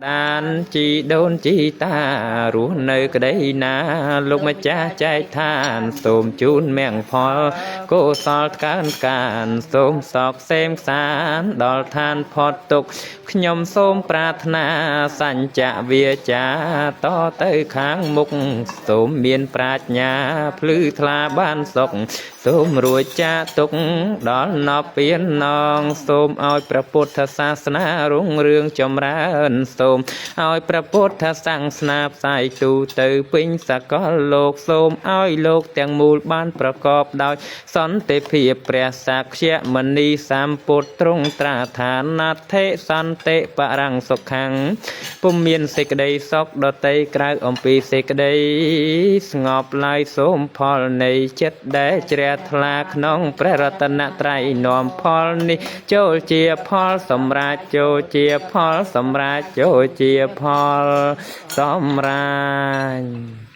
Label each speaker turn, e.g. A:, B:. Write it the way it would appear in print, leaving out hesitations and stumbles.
A: ដានជីដូនជីតារស់នៅក្តីណាលោកម្ចាស់ចែកឋានសូមជូនមង្គផលកុសលកើនកានសូមសោកសេមសានដល់ឋានផុតទុក្ខខ្ញុំសូមប្រាថ្នាសញ្ចវាចាតទៅខាងមុខសូមមានប្រាជ្ញាភ្លឺថ្លាបានសុខសូមរួចចាទុកដល់ណប់ពៀនណងសូមឲ្យព្រះពុទ្ធសាសនារុងរឿងចម្រើនសូមឲ្យព្រះពុទ្ធសាសនាផ្សាយទូទៅពេញសកលលោកសូមឲ្យលោកទាំងមូលបានប្រកបដោយសន្តិភាពព្រះសាក្យមនីសម្ពុទ្ធទ្រង់ត្រាថាណដ្ឋិសន្តិបរង្គសុខੰពុំមានសេចក្តីសុខដតីក្រៅអំពីសេចក្តីស្ងប់ឡើយសូមផលនៃចិត្តដែលជ្រះថ្លាក្នុងព្រះរតនត្រ័យនាំផលនេះចូលជាផលសម្រាប់ចូលជាផលសម្រាប់ចូលជាផលសម្រាប់